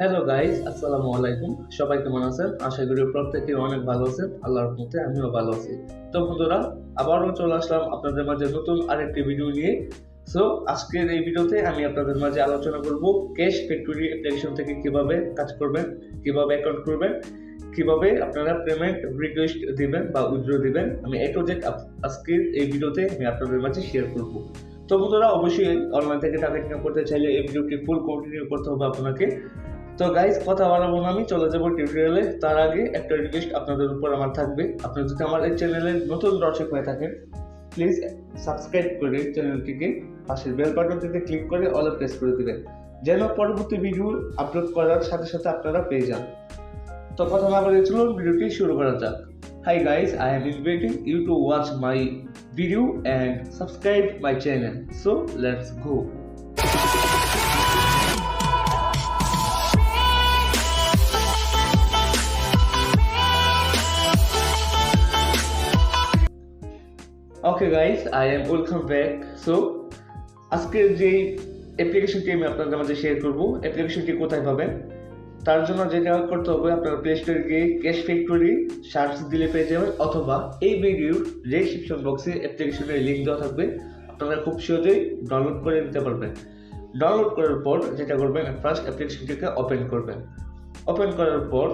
Hello guys, আসসালামু আলাইকুম। সবাই কেমন আছেন? আশা করি প্রত্যেকে অনেক ভালো আছেন। আল্লাহর রহমতে আমিও ভালো আছি। তো বন্ধুরা, আবারও চলে আসলাম আপনাদের মাঝে নতুন আরেকটি ভিডিও নিয়ে। সো আজকের এই ভিডিওতে আমি আপনাদের মাঝে আলোচনা করব ক্যাশ ফ্যাক্টরি অ্যাপ্লিকেশন থেকে কিভাবে কাজ করবেন, কিভাবে অ্যাকাউন্ট করবেন, কিভাবে আপনারা পেমেন্ট রিকোয়েস্ট দিবেন বা উইথড্র দিবেন। আমি এ টু জেড আজকের এই ভিডিওতে আমি আপনাদের মাঝে শেয়ার করব। তো বন্ধুরা, অবশ্যই অনলাইন থেকে টাকা ইনকাম করতে চাইলে এই ভিডিওটি ফুল কন্টিনিউ করতে হবে আপনাকে। তো গাইজ, কথা বাড়াবো না, আমি চলে যাবো টিউটোরিয়ালে। তার আগে একটা রিকোয়েস্ট আপনাদের উপর আমার থাকবে। আপনারা যদি আমার এই চ্যানেলে নতুন দর্শক হয়ে থাকেন, প্লিজ সাবস্ক্রাইব করে চ্যানেলটিকে পাশের বেল বাটনটিতে ক্লিক করে অল প্রেস করে দিবেন, যেন পরবর্তী ভিডিও আপলোড করার সাথে সাথে আপনারা পেয়ে যান। তো কথা না বলে চলুন ভিডিওটি শুরু করা যাক। Hi guys, I am inviting you to watch my video and subscribe my channel. So let's go. Okay guys, I am welcome back. So আজকের যে অ্যাপ্লিকেশনটি আমি আপনাদের মাঝে শেয়ার করব, অ্যাপ্লিকেশনটি কোথায় পাবেন তার জন্য যেটা করতে হবে, আপনারা প্লে স্টোরে গিয়ে ক্যাশ ফ্যাক্টরি সার্চ দিলে পেয়ে যাবেন, অথবা এই ভিডিওর ডেসক্রিপশন বক্সে অ্যাপ্লিকেশনের লিঙ্ক দেওয়া থাকবে। আপনারা খুব সহজেই ডাউনলোড করে নিতে পারবেন। ডাউনলোড করার পর যেটা করবেন, ফার্স্ট অ্যাপ্লিকেশনটিকে ওপেন করবেন। ওপেন করার পর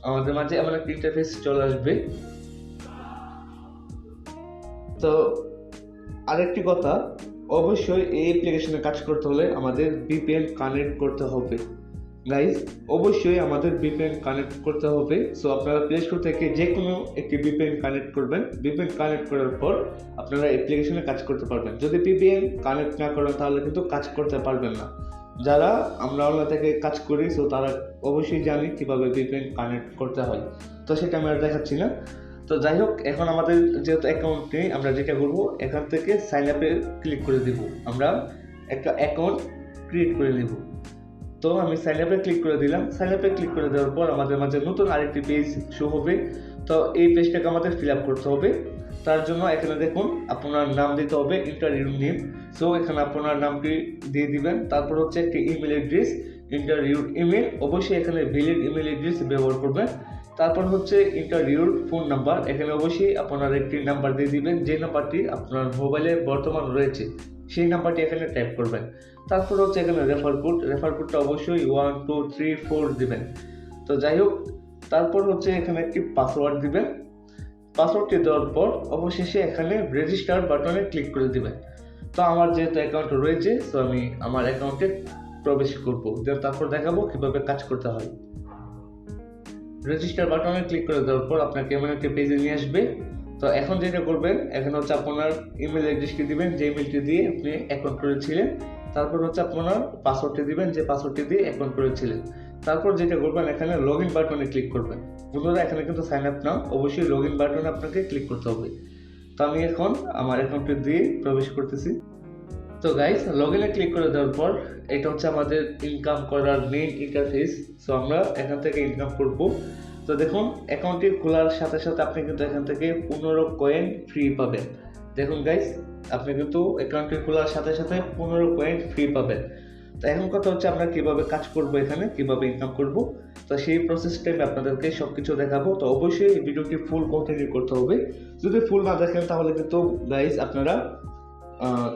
আমাদের মাঝে এমন একটা ইন্টারফেস চলে আসবে। তো আরেকটি কথা, অবশ্যই এই অ্যাপ্লিকেশনে কাজ করতে হলে আমাদের ভিপিএন কানেক্ট করতে হবে। গাইজ, অবশ্যই আমাদের ভিপিএন কানেক্ট করতে হবে। সো আপনারা প্লে স্টোর থেকে যে কোনো একটি ভিপিএন কানেক্ট করবেন। ভিপিএন কানেক্ট করার পর আপনারা অ্যাপ্লিকেশনে কাজ করতে পারবেন। যদি ভিপিএন কানেক্ট না করেন তাহলে কিন্তু কাজ করতে পারবেন না। যারা আমরা অনলাইন থেকে কাজ করি, সো তারা অবশ্যই জানি কিভাবে ভিপিএন কানেক্ট করতে হয়। তো সেটা আমি আর দেখাচ্ছি না। তো যাই হোক, এখন আমাদের যেহেতু অ্যাকাউন্ট নেই, আমরা যেটা করবো, এখান থেকে সাইন আপে ক্লিক করে দিব। আমরা একটা অ্যাকাউন্ট ক্রিয়েট করে নিব। তো আমি সাইন আপে ক্লিক করে দিলাম। সাইন আপে ক্লিক করে দেওয়ার পর আমাদের মাঝে নতুন আরেকটি পেজ শো হবে। তো এই পেজটাকে আমাদের ফিল আপ করতে হবে। তার জন্য এখানে দেখুন, আপনার নাম দিতে হবে, ইন্টার ইউর নেম। সো এখানে আপনার নামটি দিয়ে দিবেন। তারপর হচ্ছে একটি email address, inter your email. অবশ্যই এখানে ভ্যালিড ইমেল অ্যাড্রেস ব্যবহার করবেন। তারপর হচ্ছে ইন্টার ইউর ফোন নাম্বার। এখানে অবশ্যই আপনার একটি নাম্বার দিয়ে দিবেন, যে নাম্বারটি আপনার মোবাইলে বর্তমান রয়েছে সেই নাম্বারটি এখানে টাইপ করবেন। তারপর হচ্ছে এখানে রেফার কোড। রেফার কোডটা অবশ্যই 1 2 3 4 দিবেন। তো যাই হোক, তারপর হচ্ছে এখানে একটি পাসওয়ার্ড দিবেন। পাসওয়ার্ডটি দেওয়ার পর অবশেষে এখানে রেজিস্টার বাটনে ক্লিক করে দিবেন। তো আমার যেহেতু অ্যাকাউন্ট রয়েছে, তো আমি আমার অ্যাকাউন্টে প্রবেশ করব, তারপর দেখাবো কিভাবে কাজ করতে হয়। রেজিস্টার বাটনে ক্লিক করে দেওয়ার পর আপনাকে এমন একটা পেজে নিয়ে আসবে। তো এখন যেটা করবেন, এখানে হচ্ছে আপনার ইমেল অ্যাড্রেসটি দিবেন, যে ইমেলটি দিয়ে আপনি অ্যাকাউন্ট করেছিলেন। তারপর হচ্ছে আপনার পাসওয়ার্ডটি দিবেন, যে পাসওয়ার্ডটি দিয়ে অ্যাকাউন্ট করেছিলেন। তারপর যেটা করবেন, এখানে লগ ইন বাটনে ক্লিক করবেন। বন্ধুরা, এখানে কিন্তু সাইন আপ না, অবশ্যই লগ ইন বাটনে আপনাকে ক্লিক করতে হবে। তো আমি এখন আমার অ্যাকাউন্টটি দিয়ে প্রবেশ করতেছি। তো গাইস, লগ ইনে ক্লিক করে দেওয়ার পর এটা হচ্ছে আমাদের ইনকাম করার মেইন ইন্টারফেস। সো আমরা এখান থেকে ইনকাম করব। তো দেখুন, অ্যাকাউন্টটি খোলার সাথে সাথে আপনি কিন্তু এখান থেকে 15 কয়েন ফ্রি পাবেন। দেখুন গাইস, আপনি কিন্তু অ্যাকাউন্টটি খোলার সাথে সাথে 15 কয়েন ফ্রি পাবেন। তো এখন কথা হচ্ছে আমরা কিভাবে কাজ করব, এখানে কিভাবে ইনকাম করব। তো সেই প্রসেসটা আমি আপনাদেরকে সবকিছু দেখাবো। তো অবশ্যই এই ভিডিওটি ফুল কন্টিনিউ করতে হবে। যদি ফুল না দেখেন তাহলে কিন্তু গাইস আপনারা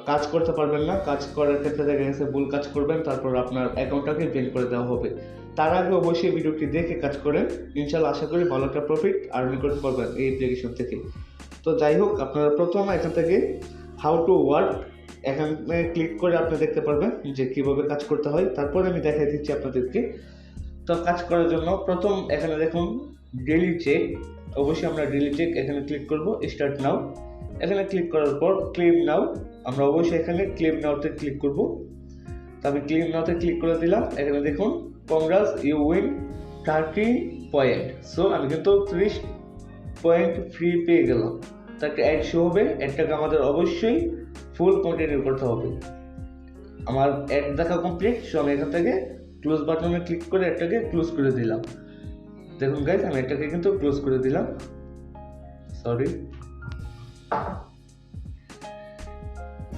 কাজ করতে পারবেন না। কাজ করার ক্ষেত্রে দেখা গেছে ভুল কাজ করবেন, তারপর আপনার অ্যাকাউন্টটাকে ব্যান করে দেওয়া হবে। তার আগে অবশ্যই ভিডিওটি দেখে কাজ করেন, ইনশাল্লাহ আশা করি ভালো একটা প্রফিট আর্নিং করতে পারবেন এই অ্যাপ্লিকেশন থেকে। তো যাই হোক, আপনারা প্রথমে এখান থেকে হাউ টু ওয়ার্ক এখানে ক্লিক করে আপনি দেখতে পারবেন যে কিভাবে কাজ করতে হয়। তারপরে আমি দেখাই দিচ্ছি আপনাদেরকে। তো কাজ করার জন্য প্রথম এখানে দেখুন ডেইলি চেক। অবশ্যই আমরা ডেইলি চেক এখানে ক্লিক করব, স্টার্ট নাও। এখানে ক্লিক করার পর ক্লেম নাও, আমরা অবশ্যই এখানে ক্লেম নাওতে ক্লিক করব। তো আমি ক্লেম নাওতে ক্লিক করে দিলাম। এখানে দেখুন, কংগ্রাস ইউ উইন 30 পয়েন্ট। সো আমি কিন্তু 30 পয়েন্ট ফ্রি পেয়ে গেলাম। তাকে অ্যাড শো হবে, অ্যাডটাকে আমাদের অবশ্যই ফুল কন্টিনিউ করতে হবে। আমার অ্যাড দেখা কমপ্লিট। সো আমি এখান থেকে ক্লোজ বাটনে ক্লিক করে অ্যাডটাকে ক্লোজ করে দিলাম। দেখুন গাইজ, আমি এটাকে কিন্তু ক্লোজ করে দিলাম। সরি,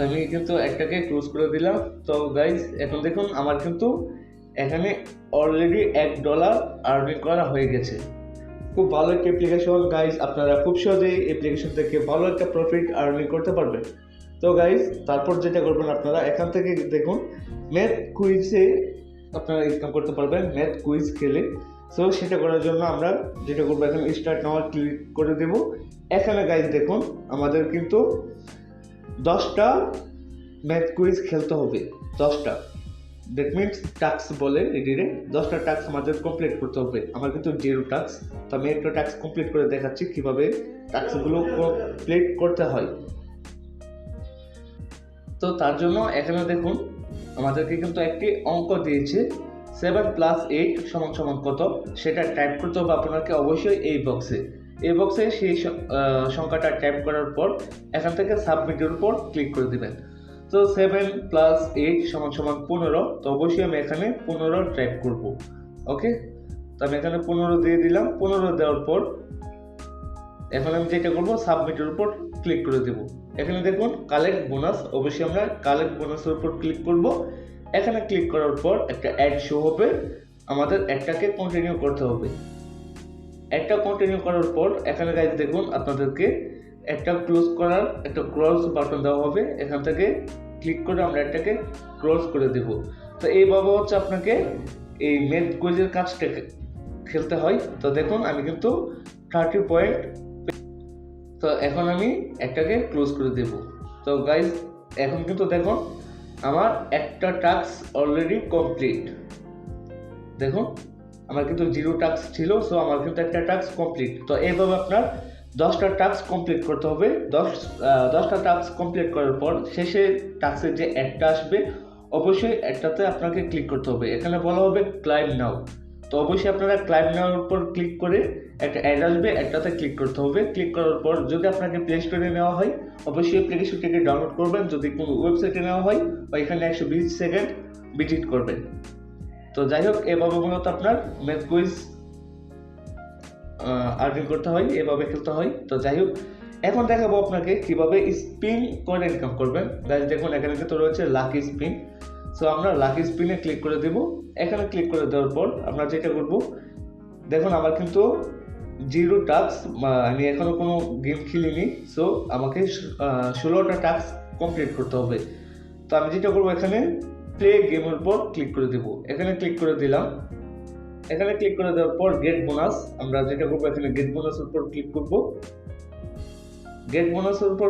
আমি কিন্তু একটাকে ক্লোজ করে দিলাম। তো গাইজ, এখন দেখুন আমার কিন্তু এখানে অলরেডি $1 আর্নিং করা হয়ে গেছে। খুব ভালো একটা অ্যাপ্লিকেশন গাইজ, আপনারা খুব সহজেই অ্যাপ্লিকেশন থেকে ভালো একটা প্রফিট আর্নিং করতে পারবেন। তো গাইজ তারপর যেটা করবেন, আপনারা এখান থেকে দেখুন ম্যাথ কুইজে আপনারা ইনকাম করতে পারবেন ম্যাথ কুইজ খেলে। সো সেটা করার জন্য আমরা যেটা করবো, এখানে স্টার্ট নাও ক্লিক করে দেব। এখানে গাইজ দেখুন আমাদের কিন্তু 10টা ম্যাথ কুইজ খেলতে হবে, 10টা। দ্যাট মিনস টাস্ক বলে এটিরে, 10টা টাস্ক আমাদের কমপ্লিট করতে হবে। আমার কিন্তু 0 টাস্ক, তো আমি একটা টাস্ক কমপ্লিট করে দেখাচ্ছি কিভাবে টাস্কগুলো কমপ্লিট করতে হয়। তো তার জন্য এখানে দেখুন আমাদেরকে কিন্তু একটি অঙ্ক দিয়েছে 7 + 8 = কত, সেটা টাইপ করতে হবে আপনাকে অবশ্যই এই বক্সে সেই সংখ্যাটা টাইপ করার পর এখান থেকে সাবমিটের উপর ক্লিক করে দিবেন। তো 7 + 8 = 15, তো অবশ্যই আমি এখানে 15 টাইপ করব। ওকে, তো আমি এখানে 15 দিয়ে দিলাম। 15 দেওয়ার পর এখন আমি যেটা করবো, সাবমিটের উপর ক্লিক করে দেব। এখানে দেখুন কালেক্ট বোনাস, অবশ্যই আমরা কালেক্ট বোনাসের উপর ক্লিক করব। এখানে ক্লিক করার পর একটা অ্যাড শো হবে, আমাদের অ্যাডটাকে কন্টিনিউ করতে হবে। অ্যাডটা কন্টিনিউ করার পর এখানে গাইজ দেখুন আপনাদেরকে একটা ক্লোজ করার একটা ক্রস বাটন দেওয়া হবে, এখান থেকে ক্লিক করে আমরা এটাকে ক্লোজ করে দেব। তো এইভাবে হচ্ছে আপনাকে এই ম্যাথ কুইজের কাজটাকে খেলতে হয়। তো দেখুন আমি কিন্তু 30 পয়েন্ট, তো এখন আমি একটাকে ক্লোজ করে দেব। তো গাইজ এখন কিন্তু দেখুন আমার একটা টাস্ক অলরেডি কমপ্লিট। দেখুন আমার কিন্তু 0 টাস্ক ছিল, সো আমার কিন্তু একটা টাস্ক কমপ্লিট। তো এইভাবে আপনার 10টা টাস্ক কমপ্লিট করতে হবে। 10টা টাস্ক কমপ্লিট করার পর শেষে টাস্কের যে একটা আসবে, অবশ্যই একটাতে আপনাকে ক্লিক করতে হবে। এখানে বলা হবে ক্লাইম নাও, তো অবশ্যই আপনারা ক্লাইম নাওর উপর ক্লিক করে একটা অ্যাড আসবে, একটাতে ক্লিক করতে হবে। ক্লিক করার পর যদি আপনাকে প্লে স্টোরে নেওয়া হয়, অবশ্যই অ্যাপ্লিকেশনটিকে ডাউনলোড করবেন। যদি কোনো ওয়েবসাইটে নেওয়া হয়, এখানে 120 সেকেন্ড ভিজিট করবেন। তো যাই হোক, এভাবে মূলত আপনার ম্যাথ কুইজ আর্নিং করতে হয়, এভাবে খেলতে হয়। তো যাই হোক, এখন দেখাবো আপনাকে কিভাবে স্পিন করে ইনকাম করবেন। গাইজ দেখুন এখানে কিন্তু রয়েছে লাকি স্পিন। সো আমরা লাকি স্পিনে ক্লিক করে দেব। এখানে ক্লিক করে দেওয়ার পর আমরা যেটা করব, দেখুন আমার কিন্তু 0 টাস্ক, আমি এখনো কোনো গেম খেলিনি। সো আমাকে 16টা টাস্ক কমপ্লিট করতে হবে। তো আমি যেটা করবো, এখানে প্লে গেমের উপর ক্লিক করে দেব। এখানে ক্লিক করে দিলাম। এখানে ক্লিক করে দেওয়ার পর গেট বোনাস, আমরা যেটা করবো এখানে গেট বোনাসের উপর ক্লিক করব। গেট বোনাসের উপর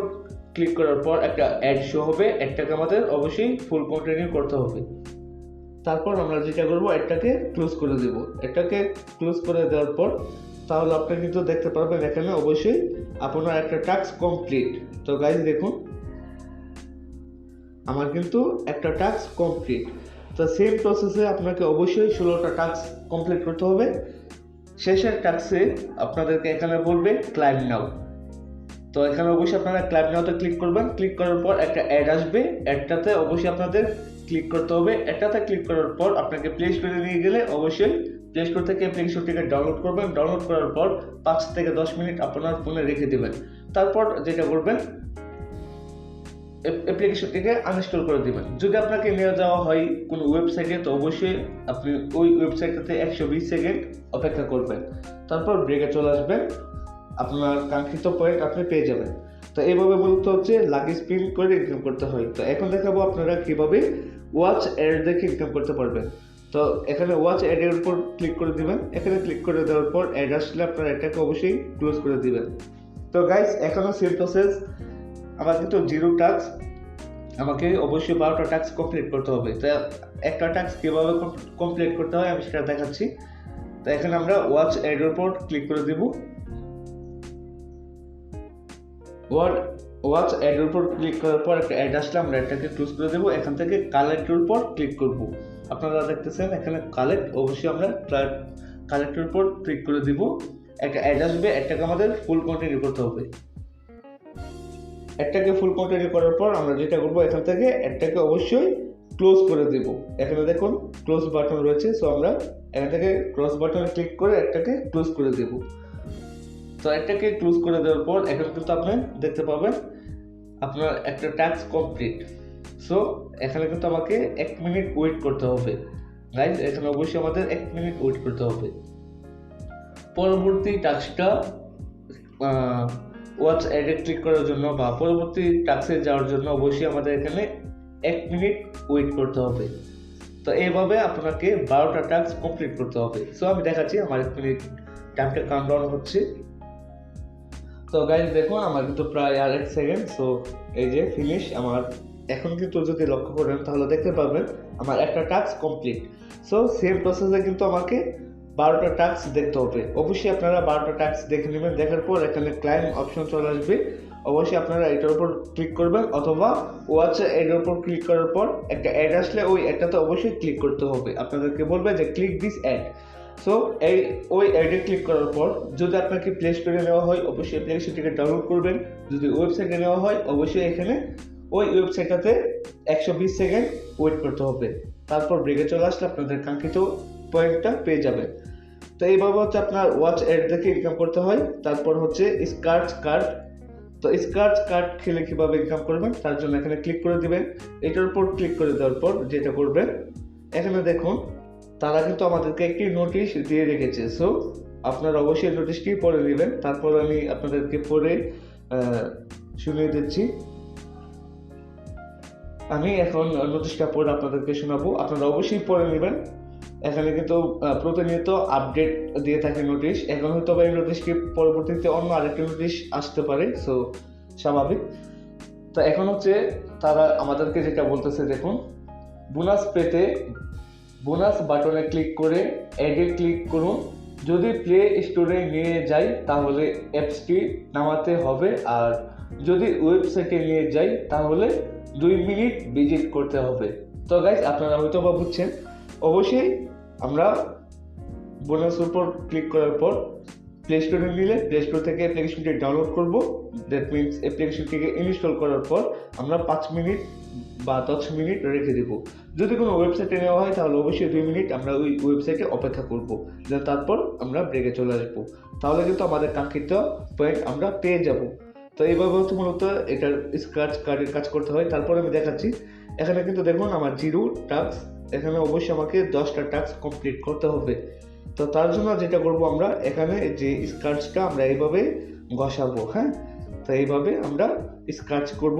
ক্লিক করার পর একটা অ্যাড শো হবে, অ্যাডটাকে আমাদের অবশ্যই ফুল কন্টিনিউ করতে হবে। তারপর আমরা যেটা করবো, অ্যাডটাকে ক্লোজ করে দেব। অ্যাডটাকে ক্লোজ করে দেওয়ার পর তাহলে আপনি কিন্তু দেখতে পারবেন এখানে অবশ্যই আপনার একটা টাস্ক কমপ্লিট। তো গাইজ দেখুন আমার কিন্তু একটা টাস্ক কমপ্লিট। তো সেম প্রসেসে আপনাকে অবশ্যই 16টা টাস্ক কমপ্লিট করতে হবে। শেষের টাস্কে আপনাদেরকে এখানে বলবে ক্লাইম নাও, তো এখানে অবশ্যই আপনারা ক্লাইম নাওতে ক্লিক করবেন। ক্লিক করার পর একটা অ্যাড আসবে, অ্যাডটাতে অবশ্যই আপনাদের ক্লিক করতে হবে। অ্যাডটাতে ক্লিক করার পর আপনাকে প্লে স্টোরে নিয়ে গেলে অবশ্যই প্লে স্টোর থেকে অ্যাপ্লিকেশনটিকে ডাউনলোড করবেন। ডাউনলোড করার পর 5 থেকে 10 মিনিট আপনার ফোনে রেখে দেবেন। তারপর যেটা করবেন, অ্যাপ্লিকেশনটিকে আনইনস্টল করে দিবেন। যদি আপনাকে নিয়ে যাওয়া হয় কোনো ওয়েবসাইটে, তো অবশ্যই আপনি ওই ওয়েবসাইটটাতে 120 সেকেন্ড অপেক্ষা করবেন। তারপর ব্রেকে চলে আসবেন, আপনার কাঙ্ক্ষিত পয়েন্ট আপনি পেয়ে যাবেন। তো এইভাবে মূলত হচ্ছে লাকি স্পিন করে ইনকাম করতে হয়। তো এখন দেখাবো আপনারা কিভাবে ওয়াচ অ্যাড দেখে ইনকাম করতে পারবেন। তো এখানে ওয়াচ অ্যাডের উপর ক্লিক করে দিবেন। এখানে ক্লিক করে দেওয়ার পর অ্যাড আসলে আপনারা এটাকে অবশ্যই ক্লোজ করে দিবেন। তো গাইস এখনো সেম প্রসেস, আমার কিন্তু 0 টাস্ক, আমাকে অবশ্যই 12টা টাস্ক কমপ্লিট করতে হবে। তো একটা টাস্ক কীভাবে কমপ্লিট করতে হয় আমি সেটা দেখাচ্ছি। তো এখানে আমরা ওয়াচ অ্যাডের উপর ক্লিক করে দিব। ওয়াচ অ্যাডের উপর ক্লিক করার পর একটা অ্যাড আসলে আমরা এটাকে ক্লোজ করে দেবো। এখান থেকে কালেক্টের উপর ক্লিক করব। আপনারা দেখতেছেন এখানে কালেক্ট, অবশ্যই আমরা কালেক্টের উপর ক্লিক করে দিব। একটা অ্যাড আসবে, এটাকে আমাদের ফুল কন্টিনিউ করতে হবে। এটাকে ফুল কন্টিনিউ করার পর আমরা যেটা করবো, এখান থেকে এটাকে অবশ্যই ক্লোজ করে দেব। এখানে দেখুন ক্লোজ বাটন রয়েছে, সো আমরা এখান থেকে ক্লোজ বাটনে ক্লিক করে এটাকে ক্লোজ করে দেব। তো এটাকে ক্লোজ করে দেওয়ার পর এখন কিন্তু আপনি দেখতে পাবেন আপনার একটা টাস্ক কমপ্লিট। সো এখানে কিন্তু আমাকে 1 মিনিট ওয়েট করতে হবে। গাইজ এখানে অবশ্যই আমাদের 1 মিনিট ওয়েট করতে হবে। পরবর্তী টাস্কটা ওয়াচ অ্যাডে ক্লিক করার জন্য বা পরবর্তী টাস্কে যাওয়ার জন্য অবশ্যই আমাদের এখানে 1 মিনিট ওয়েট করতে হবে। তো এইভাবে আপনাকে 12টা টাস্ক কমপ্লিট করতে হবে। সো আমি দেখাচ্ছি আমার 1 মিনিট টাইমটা কাউন্টডাউন হচ্ছে। তো গাইজ দেখুন আমার কিন্তু প্রায় আর 1 সেকেন্ড। সো এই যে ফিনিশ আমার। এখন কিন্তু যদি লক্ষ্য করেন তাহলে দেখতে পাবেন আমার একটা টাস্ক কমপ্লিট। সো সেম প্রসেসে কিন্তু আমাকে 12টা টাস্ক দেখতে হবে। অবশ্যই আপনারা 12টা টাস্ক দেখে নেবেন। দেখার পর এখানে ক্লাইম অপশন চলে আসবে, অবশ্যই আপনারা এটার উপর ক্লিক করবেন, অথবা ওয়াচ এর উপর ক্লিক করার পর একটা অ্যাড আসলে ওই অ্যাডটাতে অবশ্যই ক্লিক করতে হবে। আপনাদেরকে বলবে যে ক্লিক দিস অ্যাড। সো ওই অ্যাডে ক্লিক করার পর যদি আপনাকে প্লে স্টোরে নেওয়া হয় অবশ্যই অ্যাপ্লিকেশনটিকে ডাউনলোড করবেন। যদি ওয়েবসাইটে নেওয়া হয় অবশ্যই এখানে ওই ওয়েবসাইটটাতে 120 সেকেন্ড ওয়েট করতে হবে। তারপর ব্রেকে চলে আসলে আপনাদের কাঙ্ক্ষিত পয়েন্টটা পেয়ে যাবেন। তো এইভাবে হচ্ছে আপনার ওয়াচ অ্যাড দেখে ইনকাম করতে হয়। তারপর হচ্ছে স্কার্চ কার্ড। তো স্কার্চ কার্ড খেলে কিভাবে ইনকাম করবেন তার জন্য এখানে ক্লিক করে দিবেন। এটার উপর ক্লিক করে দেওয়ার পর যেটা করবেন, এখানে দেখুন তারা কিন্তু আমাদেরকে একটি নোটিশ দিয়ে রেখেছে। সো আপনারা অবশ্যই নোটিশটি পড়ে নেবেন। তারপর আমি আপনাদেরকে পড়ে শুনিয়ে দিচ্ছি। আমি এখন নোটিশটা পড়ে আপনাদেরকে শোনাবো, আপনারা অবশ্যই পড়ে নেবেন। এখানে কিন্তু প্রতিনিয়ত আপডেট দিয়ে থাকে নোটিশ। এখন হয়তো এই নোটিশকে পরবর্তীতে অন্য আরেকটি নোটিশ আসতে পারে, সো স্বাভাবিক। তো এখন হচ্ছে তারা আমাদেরকে যেটা বলতেছে দেখুন, বোনাস পেতে বোনাস বাটনে ক্লিক করে অ্যাডে ক্লিক করুন। যদি প্লে স্টোরে নিয়ে যাই তাহলে অ্যাপসটি নামাতে হবে, আর যদি ওয়েবসাইটে নিয়ে যাই তাহলে 2 মিনিট ভিজিট করতে হবে। তো গাইস আপনারা হয়তো বা বুঝছেন। অবশ্যই আমরা বোনাসের উপর ক্লিক করার পর প্লে স্টোরে নিলে প্লে স্টোর থেকে অ্যাপ্লিকেশনটি ডাউনলোড করব। দ্যাট মিনস অ্যাপ্লিকেশনটিকে ইনস্টল করার পর আমরা 5 মিনিট বা 10 মিনিট রেখে দেব। যদি কোনো ওয়েবসাইটে নেওয়া হয় তাহলে অবশ্যই 2 মিনিট আমরা ওই ওয়েবসাইটে অপেক্ষা করব, তারপর আমরা ব্রেকে চলে আসবো। তাহলে কিন্তু আমাদের কাঙ্ক্ষিত পয়েন্ট আমরা পেয়ে যাব। তো এইভাবে হচ্ছে মূলত এটার স্ক্র্যাচ কার্ডের কাজ করতে হয়। তারপর আমি দেখাচ্ছি। এখানে কিন্তু দেখুন আমার 0 টাস্ক। এখানে অবশ্যই আমাকে 10টা টাস্ক কমপ্লিট করতে হবে। তো তার জন্য যেটা করব, আমরা এখানে যে স্ক্র্যাচটা আমরা এইভাবে ঘষাবো। হ্যাঁ, তো এইভাবে আমরা স্ক্র্যাচ করব।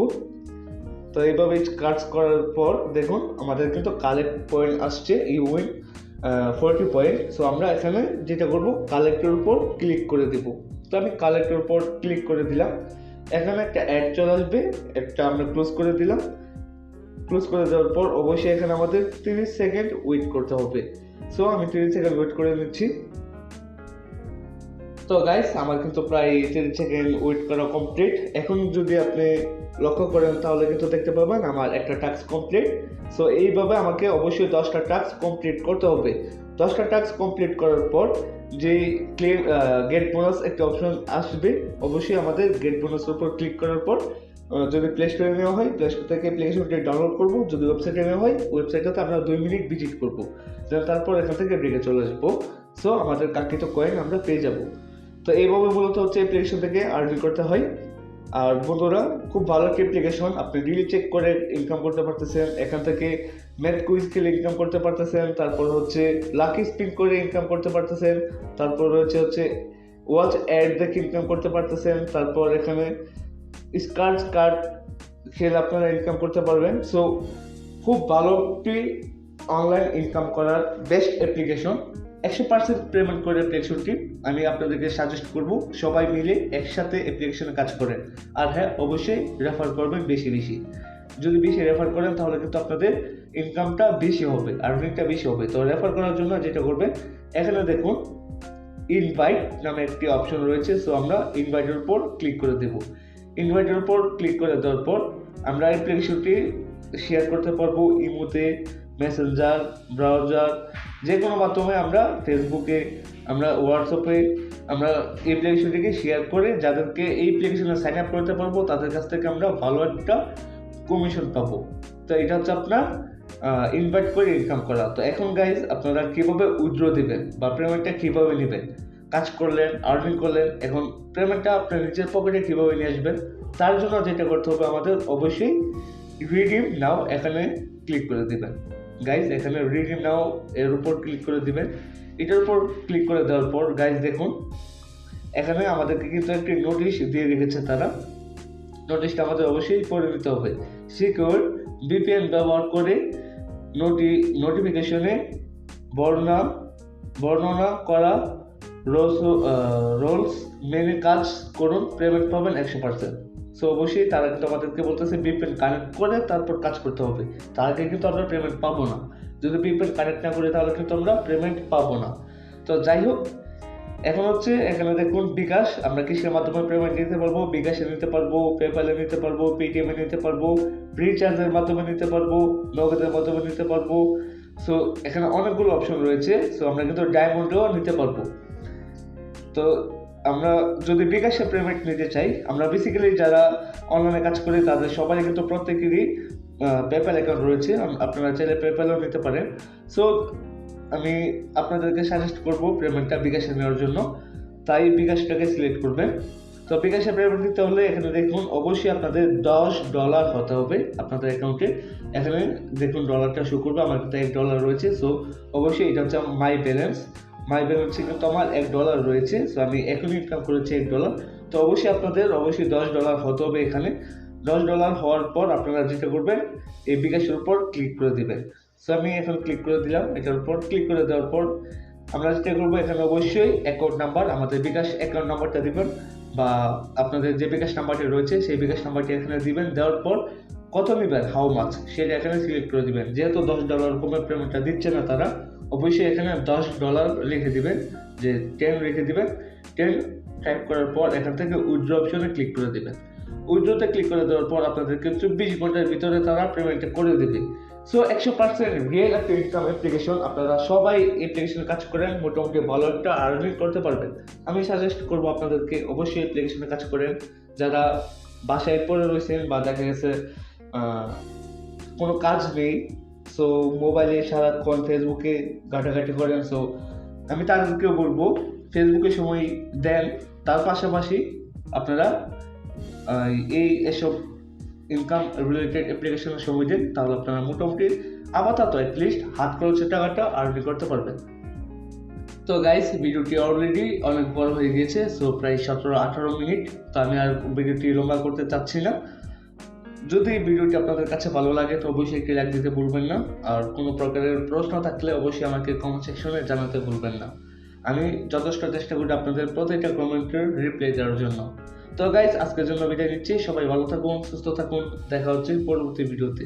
তো এইভাবে স্ক্র্যাচ করার পর দেখুন আমাদের কিন্তু কালেক্ট পয়েন্ট আসছে, ইউ উইন 40 পয়েন্ট। সো আমরা এখানে যেটা করব, কালেক্টের উপর ক্লিক করে দেব। তো আমি কালেক্টের উপর ক্লিক করে দিলাম। এখানে একটা অ্যাড চলে আসবে, একটা আমরা ক্লোজ করে দিলাম। ক্লোজ করে দেওয়ার পর অবশ্যই এখানে আমাদের 30 সেকেন্ড ওয়েট করতে হবে। সো আমি 30 সেকেন্ড ওয়েট করে নিচ্ছি। তো গাইস আমার কিন্তু প্রায় 30 সেকেন্ড ওয়েট করা কমপ্লিট। এখন যদি আপনি লক্ষ্য করেন তাহলে কিন্তু দেখতে পাবেন আমার একটা টাস্ক কমপ্লিট। সো এইভাবে আমাকে অবশ্যই 10টা টাস্ক কমপ্লিট করতে হবে। 10টা টাস্ক কমপ্লিট করার পর যে ক্লেম গেট বোনাস একটা অপশন আসবে, অবশ্যই আমাদের গেট বোনাসের উপর ক্লিক করার পর যদি প্লে স্টোরে নেওয়া হয় প্লে স্টোর থেকে অ্যাপ্লিকেশনটি ডাউনলোড করব। যদি ওয়েবসাইটে নেওয়া হয় ওয়েবসাইটটাতে আমরা 2 মিনিট ভিজিট করব, তারপর এখান থেকে ব্রেকে চলে আসবো। সো আমাদের কাঙ্ক্ষিত কয়েন আমরা পেয়ে যাব। তো এইভাবে মূলত হচ্ছে অ্যাপ্লিকেশন থেকে আর্নিং করতে হয়। আর বন্ধুরা খুব ভালো একটা অ্যাপ্লিকেশন, আপনি রিলি চেক করে ইনকাম করতে পারতেছেন। এখান থেকে ম্যাথ কুইজ খেলে ইনকাম করতে পারতেছেন। তারপর হচ্ছে লাকি স্পিন করে ইনকাম করতে পারতেছেন। তারপর হচ্ছে ওয়াচ অ্যাড দেখে ইনকাম করতে পারতেছেন। তারপর এখানে স্কার্চ কার্ড খেলে আপনারা ইনকাম করতে পারবেন। সো খুব ভালো একটি অনলাইন ইনকাম করার বেস্ট অ্যাপ্লিকেশন। 100% পেমেন্ট করে অ্যাপ্লিকেশনটি আমি আপনাদেরকে সাজেস্ট করব সবাই মিলে একসাথে অ্যাপ্লিকেশনে কাজ করেন। আর হ্যাঁ, অবশ্যই রেফার করবেন বেশি বেশি। যদি বেশি রেফার করেন তাহলে কিন্তু আপনাদের ইনকামটা বেশি হবে, আর্নিংটা বেশি হবে। তো রেফার করার জন্য যেটা করবেন, এখানে দেখুন ইনভাইট নামে একটি অপশন রয়েছে। সো আমরা ইনভাইটের উপর ক্লিক করে দেব। ইনভাইটের উপর ক্লিক করে দেওয়ার পর আমরা অ্যাপ্লিকেশনটি শেয়ার করতে পারবো ইমোতে, মেসেঞ্জার, ব্রাউজার, যে কোনো মাধ্যমে আমরা ফেসবুকে, আমরা হোয়াটসঅ্যাপে আমরা এই অ্যাপ্লিকেশনটিকে শেয়ার করে যাদেরকে এই অ্যাপ্লিকেশনে সাইন আপ করতে পারবো তাদের কাছ থেকে আমরা ভালো একটা কমিশন পাবো। তো এটা হচ্ছে আপনার ইনভাইট করে ইনকাম করা। তো এখন গাইজ আপনারা কীভাবে উইথড্র দিবেন বা পেমেন্টটা কীভাবে নেবেন, কাজ করলেন, আর্নিং করলেন, এখন পেমেন্টটা আপনার নিজের পকেটে কীভাবে নিয়ে আসবেন, তার জন্য যেটা করতে হবে আমাদের অবশ্যই রিডিম নাও এখানে ক্লিক করে দিবেন। গাইজ এখানে রিডিম নাও এর উপর ক্লিক করে দিবেন। এটার উপর ক্লিক করে দেওয়ার পর গাইজ দেখুন এখানে আমাদেরকে কিন্তু একটি নোটিশ দিয়ে রেখেছে তারা। নোটিশটা আমাদের অবশ্যই পড়ে নিতে হবে। সিকিউর ভিপিএন ব্যবহার করে নোটিফিকেশনে বর্ণনা করা রোলস মেনে কাজ করুন, পেমেন্ট পাবেন 100%। সো অবশ্যই তারা কিন্তু আমাদেরকে বলতেছে ভিপিএন কানেক্ট করে তারপর কাজ করতে হবে, তার আগে কিন্তু আমরা পেমেন্ট পাবো না। যদি ভিপিএন কানেক্ট না করি তাহলে কিন্তু আমরা পেমেন্ট পাবো না। তো যাই হোক, এখন হচ্ছে এখানে দেখুন বিকাশ, আমরা কিসের মাধ্যমে পেমেন্ট নিতে পারবো, বিকাশে নিতে পারবো, পেপ্যালে নিতে পারবো, পেটিএমে নিতে পারবো, রিচার্জের মাধ্যমে নিতে পারবো, নগদের মাধ্যমে নিতে পারবো। সো এখানে অনেকগুলো অপশন রয়েছে। সো আমরা কিন্তু ডায়মন্ডেও নিতে পারবো। তো আমরা যদি বিকাশে পেমেন্ট নিতে চাই, আমরা বেসিক্যালি যারা অনলাইনে কাজ করি তাদের সবাই কিন্তু প্রত্যেকেরই পেপ্যাল অ্যাকাউন্ট রয়েছে, আপনারা চাইলে পেপ্যালও নিতে পারেন। সো আমি আপনাদেরকে সাজেস্ট করব পেমেন্টটা বিকাশে নেওয়ার জন্য, তাই বিকাশটাকে সিলেক্ট করবেন। তো বিকাশে পেমেন্ট দিতে হলে এখানে দেখুন অবশ্যই আপনাদের $10 হতে হবে আপনাদের অ্যাকাউন্টে। এখানে দেখুন ডলারটা শো করবে, আমার কিন্তু $1 রয়েছে। সো অবশ্যই এটা হচ্ছে মাই ব্যালেন্সে কিন্তু আমার $1 রয়েছে। সো আমি এখন ইনকাম করেছি $1। তো অবশ্যই আপনাদের $10 হতে হবে এখানে। $10 হওয়ার পর আপনারা যেটা করবেন এই বিকাশের উপর ক্লিক করে দিবেন। সো আমি এখন ক্লিক করে দিলাম। এটার উপর ক্লিক করে দেওয়ার পর আমরা যেটা করবো এখানে অবশ্যই অ্যাকাউন্ট নাম্বার, আমাদের বিকাশ অ্যাকাউন্ট নাম্বারটা দিবেন, বা আপনাদের যে বিকাশ নাম্বারটি রয়েছে সেই বিকাশ নাম্বারটি এখানে দিবেন। দেওয়ার পর কত নেবেন, হাউ মাছ, সেটা এখানে সিলেক্ট করে দিবেন। যেহেতু $10 কমের পেমেন্টটা দিচ্ছে না তারা, অবশ্যই এখানে $10 লিখে দিবেন, যে 10 লিখে দিবেন। 10 টাইপ করার পর এখান থেকে উইথড্র অপশনে ক্লিক করে দিবেন। উইথড্রতে ক্লিক করে দেওয়ার পর আপনাদেরকে 24 ঘন্টার ভিতরে তারা পেমেন্টটা করে দেবে। সো 100% রিয়েল একটা ইনকাম অ্যাপ্লিকেশন, আপনারা সবাই অ্যাপ্লিকেশনে কাজ করেন, মোটামুটি ভালো একটা আর্নিং করতে পারবেন। আমি সাজেস্ট করবো আপনাদেরকে অবশ্যই অ্যাপ্লিকেশনে কাজ করেন। যারা বাসায় পড়ে রয়েছেন বা দেখা গেছে কোনো কাজ নেই, সো মোবাইলে সারাক্ষণ ফেসবুকে ঘাটাঘাটি করেন, সো আমি তাদেরকেও বলবো ফেসবুকে সময় দেন, তার পাশাপাশি আপনারা এসব ইনকাম রিলেটেড অ্যাপ্লিকেশনের সময় দেন, তাহলে আপনারা মোটামুটি আপাতত অ্যাটলিস্ট হাত খরচের টাকাটা আর্নি করতে পারবেন। তো গাইস, ভিডিওটি অলরেডি অনেক বড় হয়ে গিয়েছে, সো প্রায় 17-18 মিনিট। তো আমি আর ভিডিওটি লম্বা করতে চাচ্ছি না। যদি ভিডিওটি আপনাদের কাছে ভালো লাগে তো অবশ্যই একটি লাইক দিতে ভুলবেন না, আর কোনো প্রকারের প্রশ্ন থাকলে অবশ্যই আমাকে কমেন্ট সেকশনে জানাতে ভুলবেন না। আমি যথেষ্ট চেষ্টা করি আপনাদের প্রত্যেকটা কমেন্টের রিপ্লাই দেওয়ার জন্য। তো গাইস, আজকের জন্য বিদায় নিচ্ছি। সবাই ভালো থাকুন, সুস্থ থাকুন, দেখা হচ্ছে পরবর্তী ভিডিওতে।